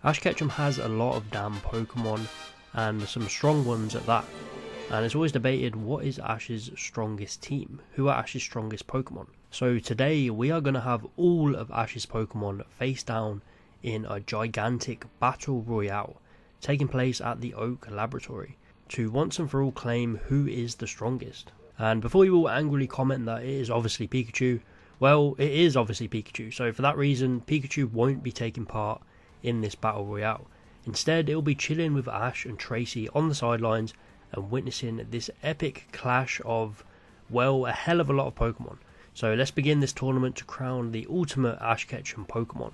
Ash Ketchum has a lot of damn Pokemon, and some strong ones at that, and it's always debated what is Ash's strongest team, who are Ash's strongest Pokemon. So today we are going to have all of Ash's Pokemon face down in a gigantic battle royale taking place at the Oak Laboratory to once and for all claim who is the strongest. And before you all angrily comment that it is obviously Pikachu, well, it is obviously Pikachu, so for that reason Pikachu won't be taking part in this battle royale. Instead, it will be chilling with Ash and Tracy on the sidelines and witnessing this epic clash of, well, a hell of a lot of Pokemon. So let's begin this tournament to crown the ultimate Ash Ketchum Pokemon.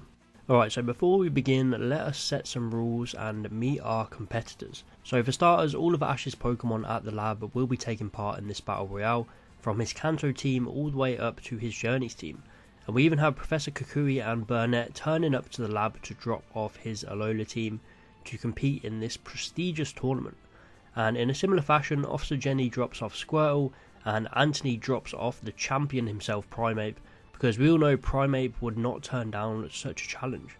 Alright, so before we begin, let us set some rules and meet our competitors. So for starters, all of Ash's Pokemon at the lab will be taking part in this battle royale, from his Kanto team all the way up to his Journeys team. And we even have Professor Kukui and Burnett turning up to the lab to drop off his Alola team to compete in this prestigious tournament. And in a similar fashion, Officer Jenny drops off Squirtle and Anthony drops off the champion himself, Primeape, because we all know Primeape would not turn down such a challenge.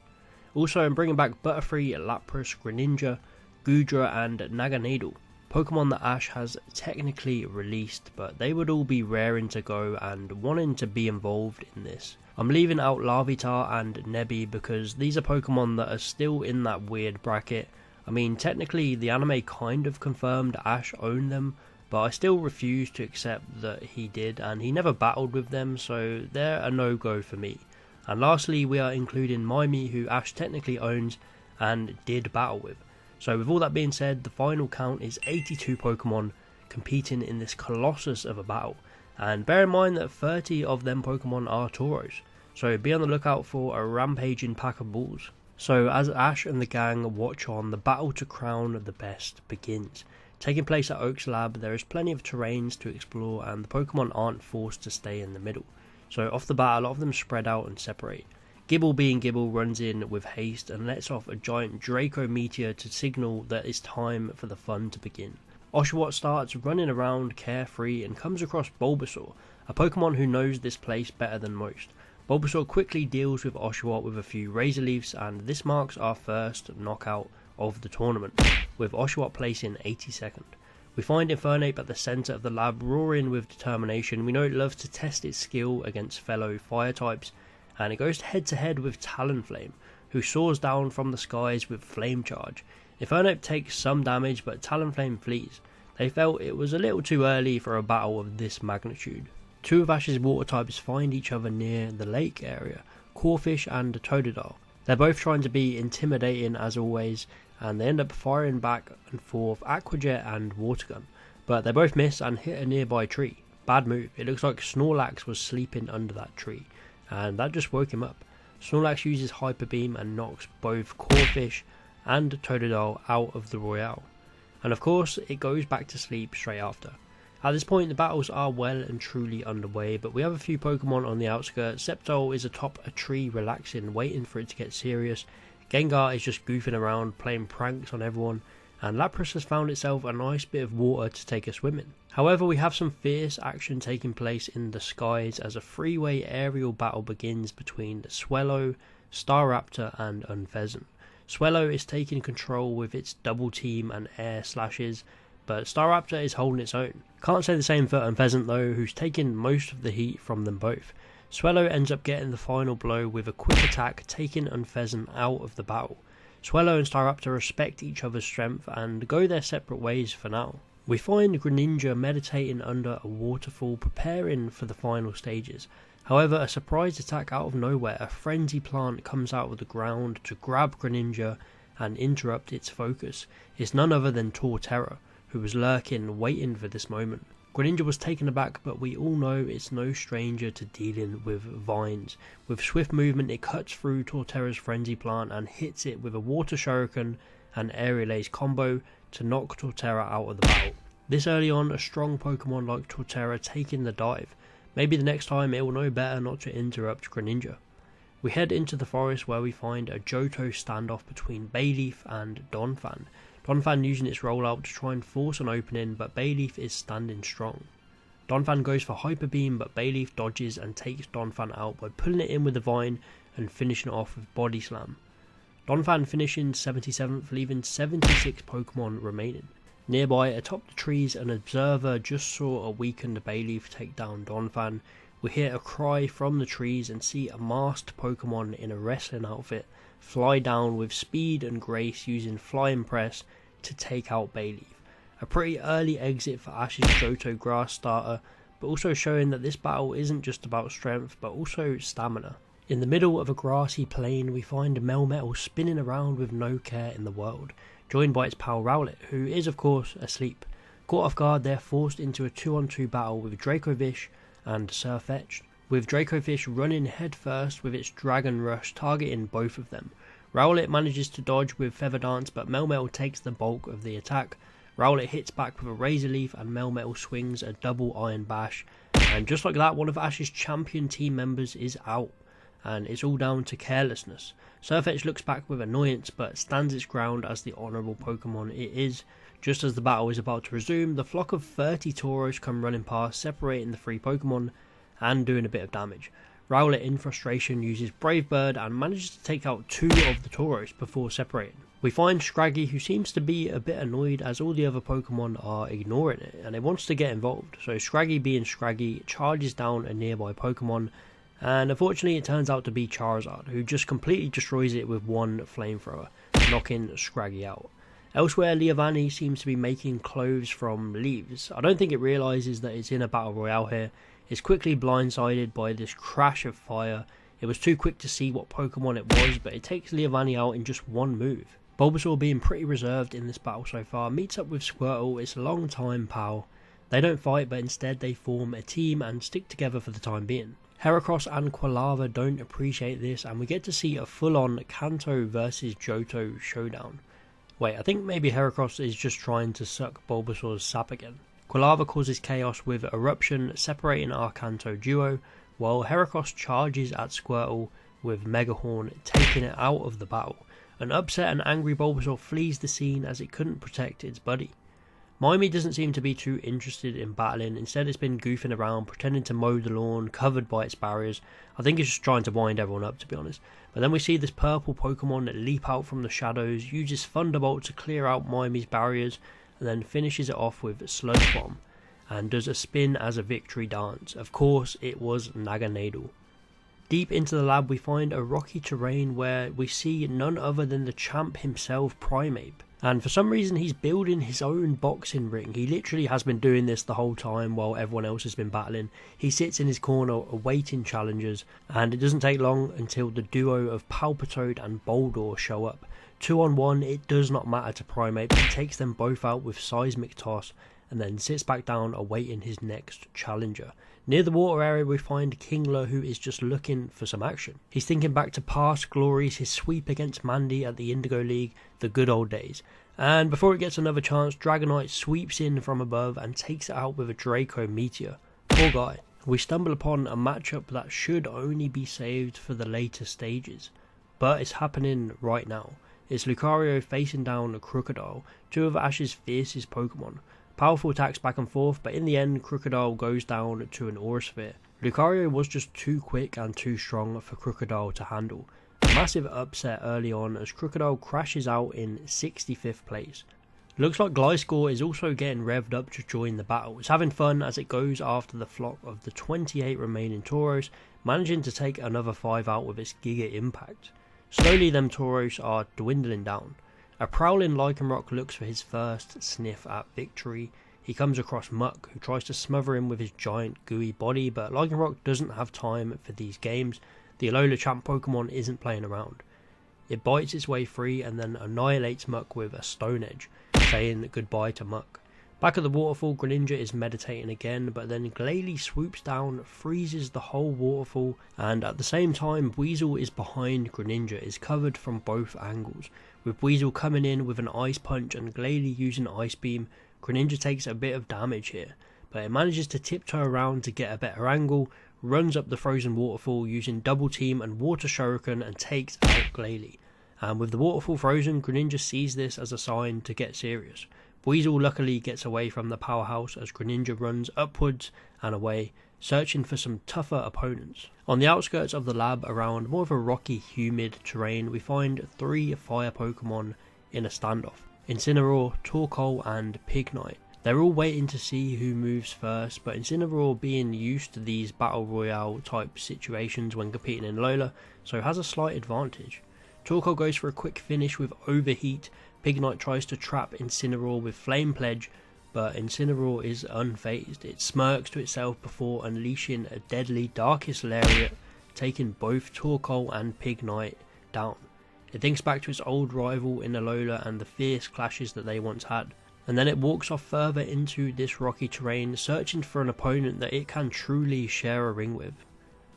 Also, I'm bringing back Butterfree, Lapras, Greninja, Goodra and Naganadel, Pokemon that Ash has technically released, but they would all be raring to go and wanting to be involved in this. I'm leaving out Larvitar and Nebby because these are Pokemon that are still in that weird bracket. I mean, technically the anime kind of confirmed Ash owned them, but I still refuse to accept that he did, and he never battled with them, so they're a no-go for me. And lastly, we are including Mimey, who Ash technically owns and did battle with. So with all that being said, the final count is 82 Pokemon competing in this colossus of a battle. And bear in mind that 30 of them Pokemon are Tauros, so be on the lookout for a rampaging pack of bulls. So as Ash and the gang watch on, the battle to crown the best begins. Taking place at Oak's lab, there is plenty of terrains to explore and the Pokemon aren't forced to stay in the middle. So off the bat, a lot of them spread out and separate. Gibble being Gibble runs in with haste and lets off a giant Draco Meteor to signal that it's time for the fun to begin. Oshawott starts running around carefree and comes across Bulbasaur, a Pokemon who knows this place better than most. Bulbasaur quickly deals with Oshawott with a few Razor Leafs, and this marks our first knockout of the tournament, with Oshawott placing 82nd. We find Infernape at the centre of the lab roaring with determination. We know it loves to test its skill against fellow fire types, and it goes head to head with Talonflame, who soars down from the skies with Flame Charge. Infernape takes some damage, but Talonflame flees. They felt it was a little too early for a battle of this magnitude. Two of Ash's water types find each other near the lake area, Corphish and Totodile. They're both trying to be intimidating as always, and they end up firing back and forth Aqua Jet and Water Gun, but they both miss and hit a nearby tree. Bad move. It looks like Snorlax was sleeping under that tree, and that just woke him up. Snorlax uses Hyper Beam and knocks both Corphish and Totodile out of the Royale, and of course it goes back to sleep straight after. At this point the battles are well and truly underway, but we have a few Pokemon on the outskirts. Sceptile is atop a tree relaxing, waiting for it to get serious. Gengar is just goofing around, playing pranks on everyone, and Lapras has found itself a nice bit of water to take a swim in. However, we have some fierce action taking place in the skies as a three-way aerial battle begins between Swellow, Staraptor and Unfezant. Swellow is taking control with its double team and air slashes, but Staraptor is holding its own. Can't say the same for Unfezant though, who's taking most of the heat from them both. Swellow ends up getting the final blow with a quick attack, taking Unfezant out of the battle. Swellow and Staraptor respect each other's strength and go their separate ways for now. We find Greninja meditating under a waterfall, preparing for the final stages. However, a surprise attack out of nowhere, a frenzy plant comes out of the ground to grab Greninja and interrupt its focus. It's none other than Torterra, who was lurking, waiting for this moment. Greninja was taken aback, but we all know it's no stranger to dealing with vines. With swift movement, it cuts through Torterra's frenzy plant and hits it with a water shuriken and aerial ace combo to knock Torterra out of the battle. This early on, a strong Pokemon like Torterra taking the dive. Maybe the next time it will know better not to interrupt Greninja. We head into the forest where we find a Johto standoff between Bayleaf and Donphan. Donphan using its rollout to try and force an opening, but Bayleaf is standing strong. Donphan goes for Hyper Beam, but Bayleaf dodges and takes Donphan out by pulling it in with the vine and finishing it off with Body Slam. Donphan finishing 77th, leaving 76 Pokemon remaining. Nearby, atop the trees, an observer just saw a weakened Bayleaf take down Donphan. We hear a cry from the trees and see a masked Pokemon in a wrestling outfit fly down with speed and grace using Flying Press to take out Bayleaf. A pretty early exit for Ash's Johto Grass starter, but also showing that this battle isn't just about strength but also stamina. In the middle of a grassy plain, we find Melmetal spinning around with no care in the world, joined by its pal Rowlet, who is of course asleep. Caught off guard, they're forced into a 2-on-2 battle with Dracovish and Sirfetch'd, with Dracovish running headfirst with its Dragon Rush targeting both of them. Rowlet manages to dodge with Feather Dance, but Melmetal takes the bulk of the attack. Rowlet hits back with a Razor Leaf and Melmetal swings a double Iron Bash, and just like that, one of Ash's champion team members is out, and it's all down to carelessness. Sirfetch'd looks back with annoyance but stands its ground as the honourable Pokemon it is. Just as the battle is about to resume, the flock of 30 Tauros come running past, separating the three Pokemon and doing a bit of damage. Rowlet in frustration uses Brave Bird and manages to take out 2 of the Tauros before separating. We find Scraggy, who seems to be a bit annoyed as all the other Pokemon are ignoring it and it wants to get involved. So Scraggy, being Scraggy, charges down a nearby Pokemon, and unfortunately it turns out to be Charizard, who just completely destroys it with one flamethrower, knocking Scraggy out. Elsewhere, Leavanny seems to be making clothes from leaves. I don't think it realises that it's in a battle royale here. It's quickly blindsided by this crash of fire. It was too quick to see what Pokemon it was, but it takes Leavanny out in just one move. Bulbasaur, being pretty reserved in this battle so far, meets up with Squirtle, its long-time pal. They don't fight, but instead they form a team and stick together for the time being. Heracross and Quilava don't appreciate this, and we get to see a full-on Kanto versus Johto showdown. Wait, I think maybe Heracross is just trying to suck Bulbasaur's sap again. Quilava causes chaos with Eruption, separating our Kanto duo, while Heracross charges at Squirtle with Megahorn, taking it out of the battle. An upset and angry Bulbasaur flees the scene as it couldn't protect its buddy. Mimey doesn't seem to be too interested in battling. Instead, it's been goofing around, pretending to mow the lawn, covered by its barriers. I think it's just trying to wind everyone up, to be honest. But then we see this purple Pokemon that leap out from the shadows, uses Thunderbolt to clear out Mimey's barriers, and then finishes it off with Sludge Bomb, and does a spin as a victory dance. Of course, it was Naganadel. Deep into the lab, we find a rocky terrain where we see none other than the champ himself, Primeape. And for some reason he's building his own boxing ring. He literally has been doing this the whole time while everyone else has been battling. He sits in his corner awaiting challengers, and it doesn't take long until the duo of Palpitoad and Boldore show up. 2-on-1, it does not matter to Primeape. He takes them both out with Seismic Toss and then sits back down awaiting his next challenger. Near the water area, we find Kingler, who is just looking for some action. He's thinking back to past glories, his sweep against Mandy at the Indigo League, the good old days. And before it gets another chance, Dragonite sweeps in from above and takes it out with a Draco Meteor. Poor guy. We stumble upon a matchup that should only be saved for the later stages, but it's happening right now. It's Lucario facing down a Crocodile, two of Ash's fiercest Pokemon. Powerful attacks back and forth, but in the end, Crocodile goes down to an Aura Sphere. Lucario was just too quick and too strong for Crocodile to handle. A massive upset early on as Crocodile crashes out in 65th place. Looks like Gliscor is also getting revved up to join the battle. It's having fun as it goes after the flock of the 28 remaining Tauros, managing to take another 5 out with its Giga Impact. Slowly them Tauros are dwindling down. A prowling Lycanroc looks for his first sniff at victory. He comes across Muck, who tries to smother him with his giant gooey body, but Lycanroc doesn't have time for these games. The Alola Champ Pokemon isn't playing around. It bites its way free and then annihilates Muck with a Stone Edge, saying goodbye to Muck. Back at the waterfall, Greninja is meditating again, but then Glalie swoops down, freezes the whole waterfall, and at the same time Weasel is behind Greninja, is covered from both angles. With Weasel coming in with an Ice Punch and Glalie using Ice Beam, Greninja takes a bit of damage here, but it manages to tiptoe around to get a better angle, runs up the frozen waterfall using Double Team and Water Shuriken and takes out Glalie. And with the waterfall frozen, Greninja sees this as a sign to get serious. Weasel luckily gets away from the powerhouse as Greninja runs upwards and away, searching for some tougher opponents. On the outskirts of the lab, around more of a rocky, humid terrain, we find 3 fire Pokemon in a standoff: Incineroar, Torkoal and Pignite. They're all waiting to see who moves first, but Incineroar, being used to these Battle Royale type situations when competing in Lola, so has a slight advantage. Torkoal goes for a quick finish with Overheat. Pignite tries to trap Incineroar with Flame Pledge, but Incineroar is unfazed. It smirks to itself before unleashing a deadly Darkest Lariat, taking both Torkoal and Pignite down. It thinks back to its old rival in Alola and the fierce clashes that they once had, and then it walks off further into this rocky terrain, searching for an opponent that it can truly share a ring with.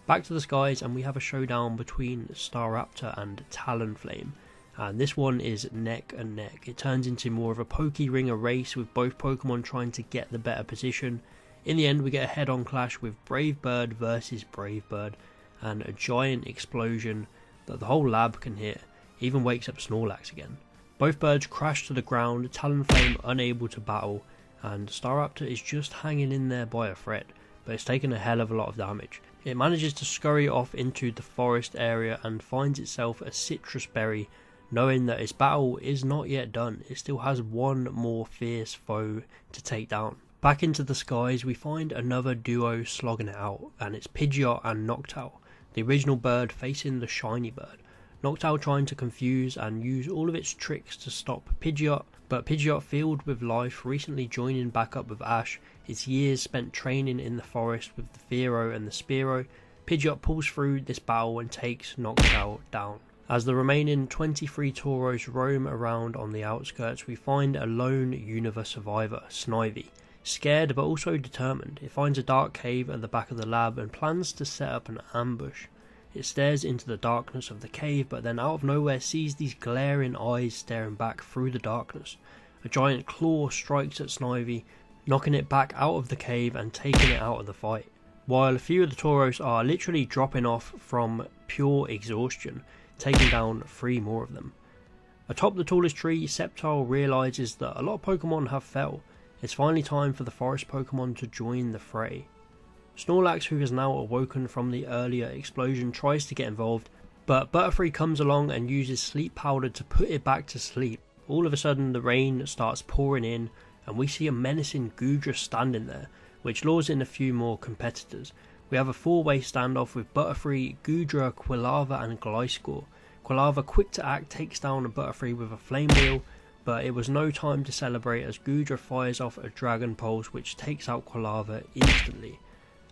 Back to the skies, and we have a showdown between Staraptor and Talonflame, and this one is neck and neck. It turns into more of a Pokeringer race, with both Pokemon trying to get the better position. In the end, we get a head-on clash with Brave Bird versus Brave Bird, and a giant explosion that the whole lab can hear. Even wakes up Snorlax again. Both birds crash to the ground, Talonflame unable to battle, and Staraptor is just hanging in there by a thread, but it's taken a hell of a lot of damage. It manages to scurry off into the forest area and finds itself a citrus berry, knowing that its battle is not yet done. It still has one more fierce foe to take down. Back into the skies, we find another duo slogging it out, and it's Pidgeot and Noctowl, the original bird facing the shiny bird. Noctowl trying to confuse and use all of its tricks to stop Pidgeot, but Pidgeot, filled with life, recently joining back up with Ash, its years spent training in the forest with the Fearow and the Spearow, Pidgeot pulls through this battle and takes Noctowl down. As the remaining 23 Tauros roam around on the outskirts, we find a lone Unova survivor, Snivy. Scared but also determined, it finds a dark cave at the back of the lab and plans to set up an ambush. It stares into the darkness of the cave, but then out of nowhere sees these glaring eyes staring back through the darkness. A giant claw strikes at Snivy, knocking it back out of the cave and taking it out of the fight. While a few of the Tauros are literally dropping off from pure exhaustion, taking down 3 more of them. Atop the tallest tree, Sceptile realises that a lot of Pokemon have fell. It's finally time for the forest Pokemon to join the fray. Snorlax, who has now awoken from the earlier explosion, tries to get involved, but Butterfree comes along and uses sleep powder to put it back to sleep. All of a sudden the rain starts pouring in, and we see a menacing Goodra standing there, which lures in a few more competitors. We have a 4-way standoff with Butterfree, Goodra, Quilava and Gliscor. Quilava, quick to act, takes down Butterfree with a Flame Wheel, but it was no time to celebrate as Goodra fires off a Dragon Pulse which takes out Quilava instantly,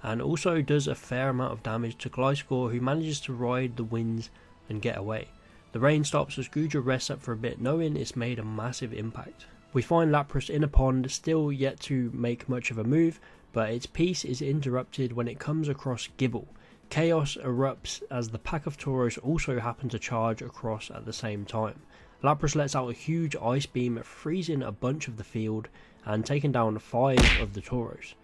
and also does a fair amount of damage to Gliscor, who manages to ride the winds and get away. The rain stops as Goodra rests up for a bit, knowing it's made a massive impact. We find Lapras in a pond, still yet to make much of a move, but its peace is interrupted when it comes across Gible. Chaos erupts as the pack of Tauros also happen to charge across at the same time. Lapras lets out a huge ice beam, freezing a bunch of the field and taking down 5 of the Tauros,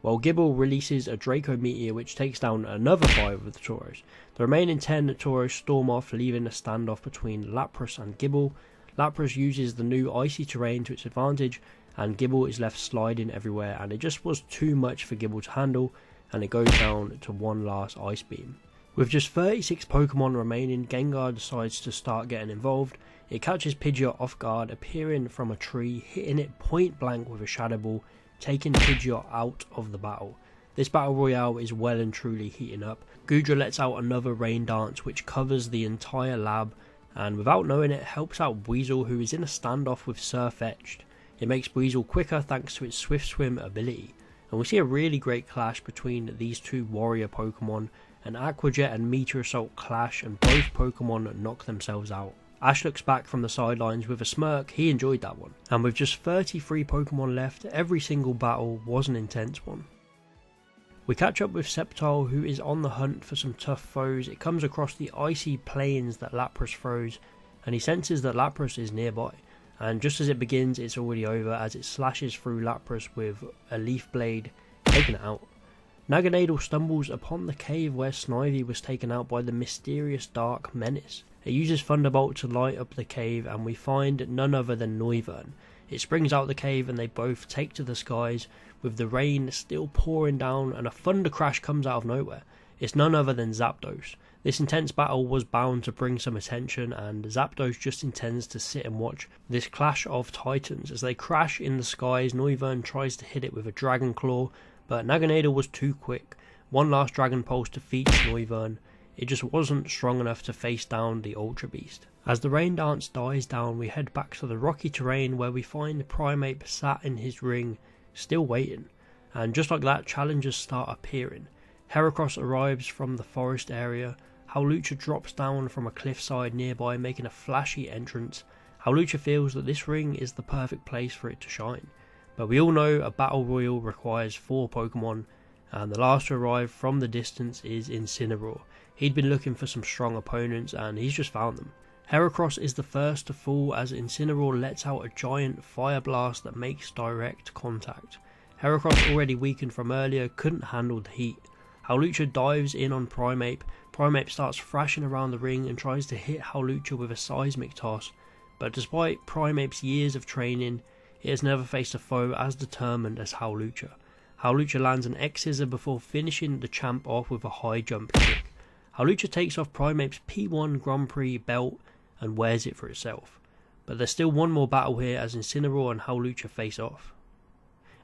while Gible releases a Draco Meteor which takes down another 5 of the Tauros. The remaining 10 Tauros storm off, leaving a standoff between Lapras and Gible. Lapras uses the new icy terrain to its advantage, and Gible is left sliding everywhere, and it just was too much for Gible to handle, and it goes down to one last ice beam. With just 36 Pokemon remaining, Gengar decides to start getting involved. It catches Pidgeot off guard, appearing from a tree, hitting it point blank with a Shadow Ball, taking Pidgeot out of the battle. This battle royale is well and truly heating up. Goodra lets out another rain dance which covers the entire lab, and without knowing it helps out Weasel, who is in a standoff with Surfetched. It makes Weasel quicker thanks to its Swift Swim ability, and we see a really great clash between these 2 warrior Pokemon. An Aqua Jet and Meteor Assault clash and both Pokemon knock themselves out. Ash looks back from the sidelines with a smirk. He enjoyed that one. And with just 33 Pokemon left, every single battle was an intense one. We catch up with Sceptile, who is on the hunt for some tough foes. It comes across the icy plains that Lapras throws, and he senses that Lapras is nearby. And just as it begins, it's already over as it slashes through Lapras with a Leaf Blade, taking it out. Naganadel stumbles upon the cave where Snivy was taken out by the mysterious Dark Menace. It uses Thunderbolt to light up the cave, and we find none other than Noivern. It springs out the cave and they both take to the skies, with the rain still pouring down and a thunder crash comes out of nowhere. It's none other than Zapdos. This intense battle was bound to bring some attention, and Zapdos just intends to sit and watch this clash of titans. As they crash in the skies, Noivern tries to hit it with a Dragon Claw, but Naganadel was too quick. One last Dragon Pulse defeats Noivern. It just wasn't strong enough to face down the Ultra Beast. As the rain dance dies down, we head back to the rocky terrain where we find Primeape sat in his ring, still waiting. And just like that, challengers start appearing. Heracross arrives from the forest area. Howlucha drops down from a cliffside nearby, making a flashy entrance. Howlucha feels that this ring is the perfect place for it to shine. But we all know a battle royal requires 4 Pokemon, and the last to arrive from the distance is Incineroar. He'd been looking for some strong opponents and he's just found them. Heracross is the first to fall as Incineroar lets out a giant fire blast that makes direct contact. Heracross, already weakened from earlier, couldn't handle the heat. Howlucha dives in on Primeape. Primeape starts thrashing around the ring and tries to hit Howlucha with a seismic toss, but despite Primeape's years of training, it has never faced a foe as determined as Howlucha. Howlucha lands an X-Scissor before finishing the champ off with a high jump kick. Howlucha takes off Primeape's P1 Grand Prix belt and wears it for itself, but there's still one more battle here as Incineroar and Howlucha face off.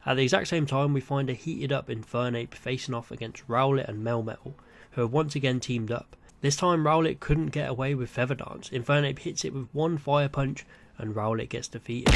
At the exact same time, we find a heated up Infernape facing off against Rowlet and Melmetal, who have once again teamed up. This time Rowlet couldn't get away with Feather Dance. Infernape hits it with one fire punch and Rowlet gets defeated.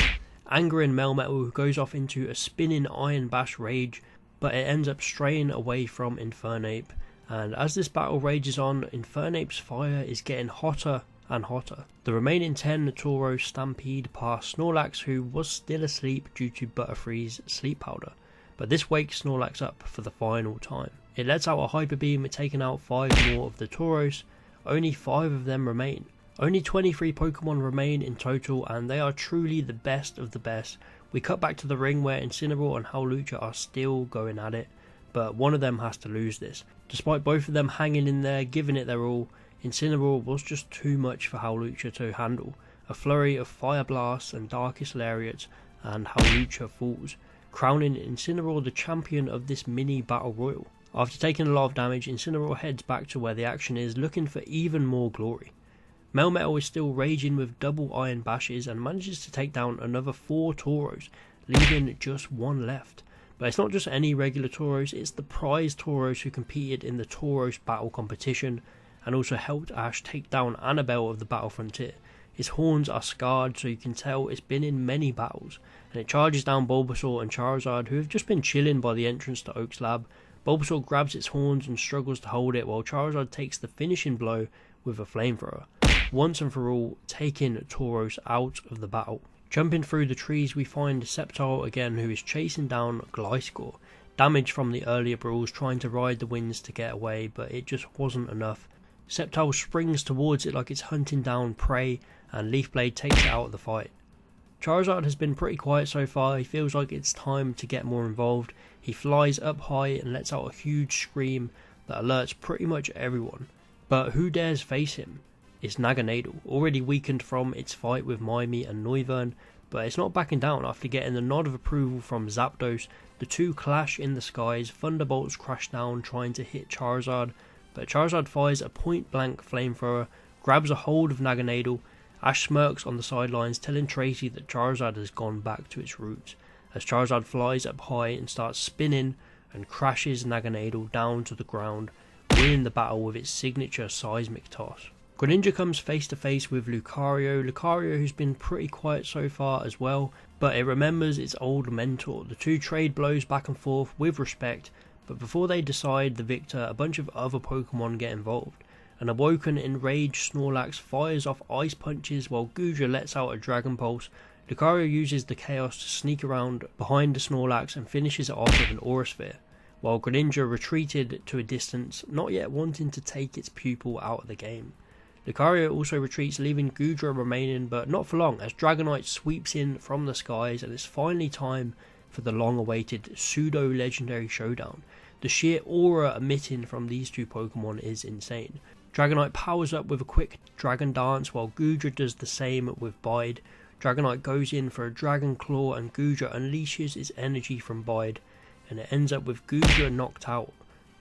Angering Melmetal goes off into a spinning Iron Bash rage, but it ends up straying away from Infernape, and as this battle rages on, Infernape's fire is getting hotter and hotter. The remaining 10 Tauros stampede past Snorlax, who was still asleep due to Butterfree's sleep powder, but this wakes Snorlax up for the final time. It lets out a Hyper Beam, taking out 5 more of the Tauros. Only 5 of them remain. Only 23 Pokemon remain in total, and they are truly the best of the best. We cut back to the ring where Incineroar and Howlucha are still going at it, but one of them has to lose this. Despite both of them hanging in there, giving it their all, Incineroar was just too much for Howlucha to handle. A flurry of Fire Blasts and Darkest Lariats, and Howlucha falls, crowning Incineroar the champion of this mini battle royal. After taking a lot of damage, Incineroar heads back to where the action is, looking for even more glory. Melmetal is still raging with double Iron Bashes and manages to take down another 4 Tauros, leaving just 1 left. But it's not just any regular Tauros, it's the prize Tauros who competed in the Tauros battle competition and also helped Ash take down Annabelle of the Battle Frontier. Its horns are scarred, so you can tell it's been in many battles, and it charges down Bulbasaur and Charizard, who have just been chilling by the entrance to Oak's lab. Bulbasaur grabs its horns and struggles to hold it, while Charizard takes the finishing blow with a flamethrower, once and for all taking Tauros out of the battle. Jumping through the trees, we find Sceptile again, who is chasing down Gliscor, damaged from the earlier brawls, trying to ride the winds to get away, but it just wasn't enough. Sceptile springs towards it like it's hunting down prey, and Leafblade takes it out of the fight. Charizard has been pretty quiet so far. He feels like it's time to get more involved. He flies up high and lets out a huge scream that alerts pretty much everyone. But who dares face him? It's Naganadel, already weakened from its fight with Mimey and Noivern, but it's not backing down after getting the nod of approval from Zapdos. The two clash in the skies, thunderbolts crash down trying to hit Charizard, but Charizard fires a point-blank flamethrower, grabs a hold of Naganadel. Ash smirks on the sidelines, telling Tracy that Charizard has gone back to its roots, as Charizard flies up high and starts spinning and crashes Naganadel down to the ground, winning the battle with its signature seismic toss. Greninja comes face to face with Lucario, who's been pretty quiet so far as well, but it remembers its old mentor. The two trade blows back and forth with respect, but before they decide the victor, a bunch of other Pokemon get involved. An awoken, enraged Snorlax fires off ice punches while Goodra lets out a Dragon Pulse. Lucario uses the Chaos to sneak around behind the Snorlax and finishes it off with an Aura Sphere, while Greninja retreated to a distance, not yet wanting to take its pupil out of the game. Lucario also retreats, leaving Goodra remaining, but not for long, as Dragonite sweeps in from the skies, and it's finally time for the long-awaited pseudo-legendary showdown. The sheer aura emitting from these two Pokemon is insane. Dragonite powers up with a quick Dragon Dance, while Goodra does the same with Bide. Dragonite goes in for a Dragon Claw and Goodra unleashes its energy from Bide, and it ends up with Goodra knocked out.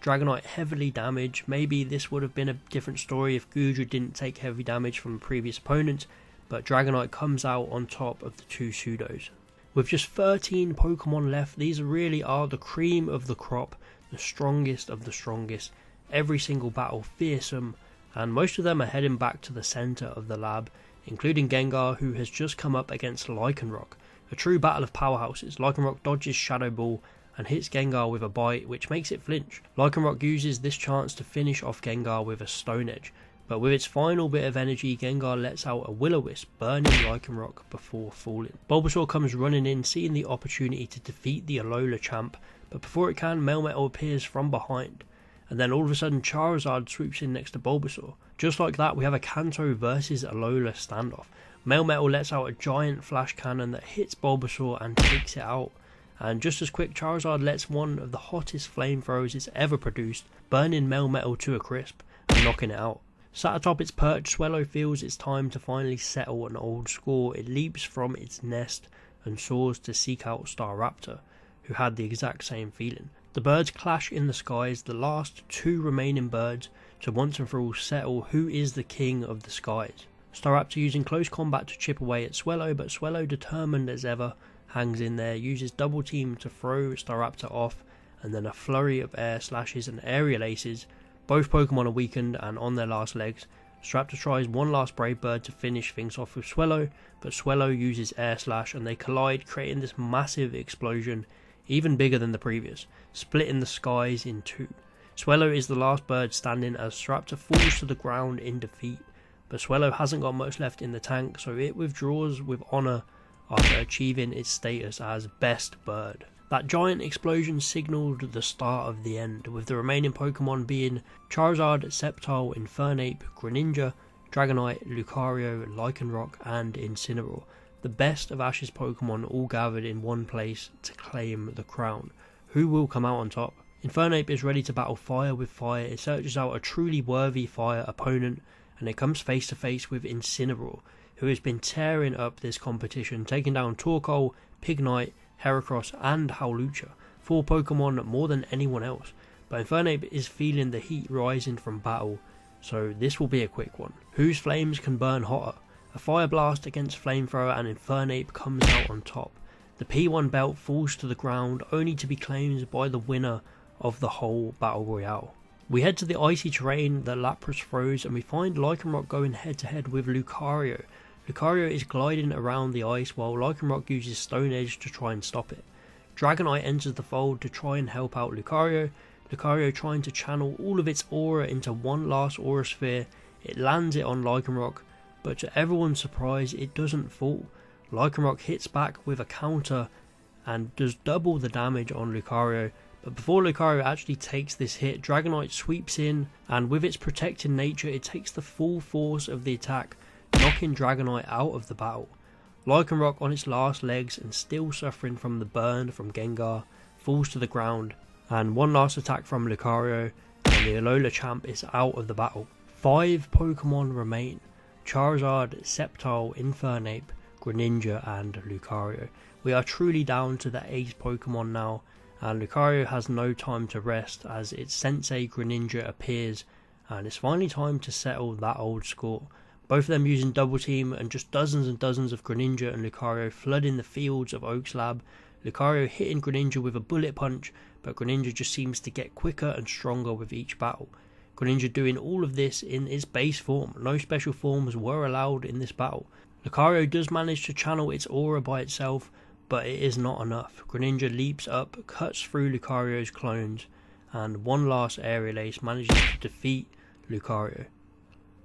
Dragonite heavily damaged. Maybe this would have been a different story if Goodra didn't take heavy damage from a previous opponent, but Dragonite comes out on top of the two pseudos. With just 13 Pokemon left, these really are the cream of the crop, the strongest of the strongest. Every single battle fearsome, and most of them are heading back to the centre of the lab, including Gengar, who has just come up against Lycanroc. A true battle of powerhouses. Lycanroc dodges Shadow Ball and hits Gengar with a bite, which makes it flinch. Lycanroc uses this chance to finish off Gengar with a Stone Edge, but with its final bit of energy, Gengar lets out a Will-O-Wisp, burning Lycanroc before falling. Bulbasaur comes running in, seeing the opportunity to defeat the Alola champ, but before it can, Melmetal appears from behind. And then all of a sudden Charizard swoops in next to Bulbasaur. Just like that, we have a Kanto versus Alola standoff. Melmetal lets out a giant flash cannon that hits Bulbasaur and takes it out. And just as quick, Charizard lets one of the hottest flamethrowers it's ever produced, burning Melmetal to a crisp and knocking it out. Sat atop its perch, Swellow feels it's time to finally settle an old score. It leaps from its nest and soars to seek out Staraptor, who had the exact same feeling. The birds clash in the skies, the last two remaining birds, to once and for all settle who is the king of the skies. Staraptor using close combat to chip away at Swellow, but Swellow, determined as ever, hangs in there, uses double team to throw Staraptor off, and then a flurry of air slashes and aerial aces. Both Pokemon are weakened and on their last legs. Staraptor tries one last Brave Bird to finish things off with Swellow, but Swellow uses Air Slash and they collide, creating this massive explosion, even bigger than the previous, splitting the skies in two. Swellow is the last bird standing as Staraptor falls to the ground in defeat, but Swellow hasn't got much left in the tank, so it withdraws with honour after achieving its status as Best Bird. That giant explosion signalled the start of the end, with the remaining Pokemon being Charizard, Sceptile, Infernape, Greninja, Dragonite, Lucario, Lycanroc and Incineroar. The best of Ash's Pokemon all gathered in one place to claim the crown. Who will come out on top? Infernape is ready to battle fire with fire. It searches out a truly worthy fire opponent, and it comes face to face with Incineroar, who has been tearing up this competition, taking down Torkoal, Pignite, Heracross and Howlucha, 4 Pokemon more than anyone else, but Infernape is feeling the heat rising from battle, so this will be a quick one. Whose flames can burn hotter? A Fire Blast against Flamethrower and Infernape comes out on top. The P1 belt falls to the ground, only to be claimed by the winner of the whole Battle Royale. We head to the icy terrain that Lapras throws and we find Lycanroc going head to head with Lucario. Lucario is gliding around the ice while Lycanroc uses Stone Edge to try and stop it. Dragonite enters the fold to try and help out Lucario. Lucario trying to channel all of its aura into one last Aura Sphere. It lands it on Lycanroc, but to everyone's surprise it doesn't fall. Lycanroc hits back with a counter and does double the damage on Lucario, but before Lucario actually takes this hit, Dragonite sweeps in and with its protecting nature it takes the full force of the attack, knocking Dragonite out of the battle. Lycanroc on its last legs and still suffering from the burn from Gengar falls to the ground, and one last attack from Lucario and the Alola champ is out of the battle. 5 Pokemon remain: Charizard, Sceptile, Infernape, Greninja and Lucario. We are truly down to the 8th Pokemon now, and Lucario has no time to rest as its sensei Greninja appears, and it's finally time to settle that old score. Both of them using double team and just dozens and dozens of Greninja and Lucario flooding the fields of Oak's lab. Lucario hitting Greninja with a bullet punch, but Greninja just seems to get quicker and stronger with each battle. Greninja doing all of this in its base form. No special forms were allowed in this battle. Lucario does manage to channel its aura by itself, but it is not enough. Greninja leaps up, cuts through Lucario's clones, and one last aerial ace manages to defeat Lucario.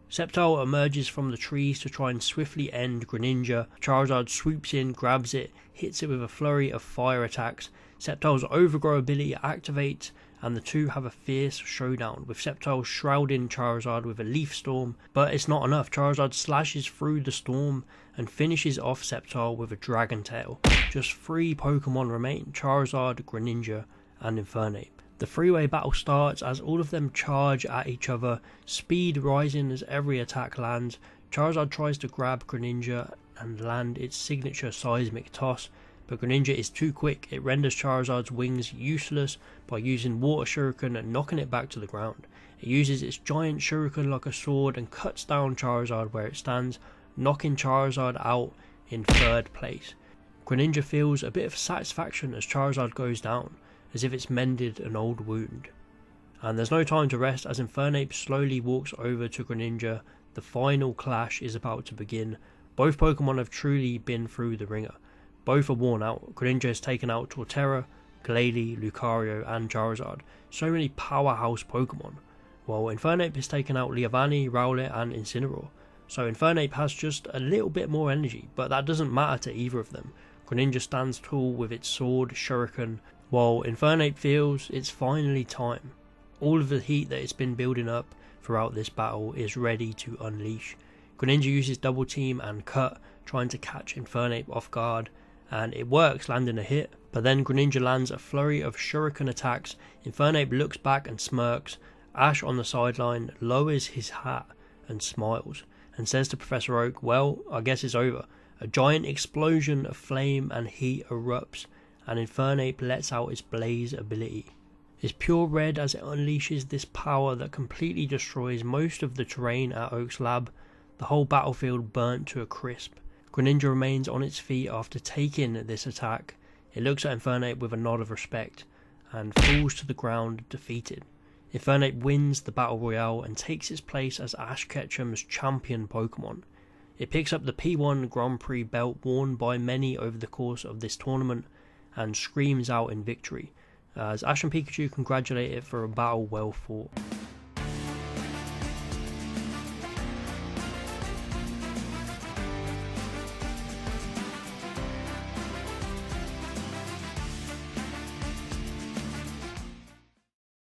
Sceptile emerges from the trees to try and swiftly end Greninja. Charizard swoops in, grabs it, hits it with a flurry of fire attacks. Sceptile's overgrow ability activates and the two have a fierce showdown, with Sceptile shrouding Charizard with a Leaf Storm, but it's not enough. Charizard slashes through the storm and finishes off Sceptile with a Dragon Tail. Just 3 Pokemon remain: Charizard, Greninja and Infernape. The three-way battle starts as all of them charge at each other, speed rising as every attack lands. Charizard tries to grab Greninja and land its signature seismic toss, but Greninja is too quick. It renders Charizard's wings useless by using Water Shuriken and knocking it back to the ground. It uses its giant shuriken like a sword and cuts down Charizard where it stands, knocking Charizard out in 3rd place. Greninja feels a bit of satisfaction as Charizard goes down, as if it's mended an old wound. And there's no time to rest as Infernape slowly walks over to Greninja. The final clash is about to begin. Both Pokemon have truly been through the ringer. Both are worn out. Greninja has taken out Torterra, Glalie, Lucario and Charizard. So many powerhouse Pokemon. While Infernape has taken out Leavanny, Rowlet and Incineroar. So Infernape has just a little bit more energy, but that doesn't matter to either of them. Greninja stands tall with its sword, Shuriken, while Infernape feels it's finally time. All of the heat that it's been building up throughout this battle is ready to unleash. Greninja uses Double Team and Cut, trying to catch Infernape off guard, and it works, landing a hit. But then Greninja lands a flurry of Shuriken attacks. Infernape looks back and smirks. Ash on the sideline lowers his hat and smiles, and says to Professor Oak, well, I guess it's over. A giant explosion of flame and heat erupts, and Infernape lets out its Blaze ability. It's pure red as it unleashes this power that completely destroys most of the terrain at Oak's lab, the whole battlefield burnt to a crisp. Greninja remains on its feet after taking this attack. It looks at Infernape with a nod of respect, and falls to the ground defeated. Infernape wins the Battle Royale and takes its place as Ash Ketchum's champion Pokemon. It picks up the P1 Grand Prix belt worn by many over the course of this tournament and screams out in victory, as Ash and Pikachu congratulate it for a battle well fought.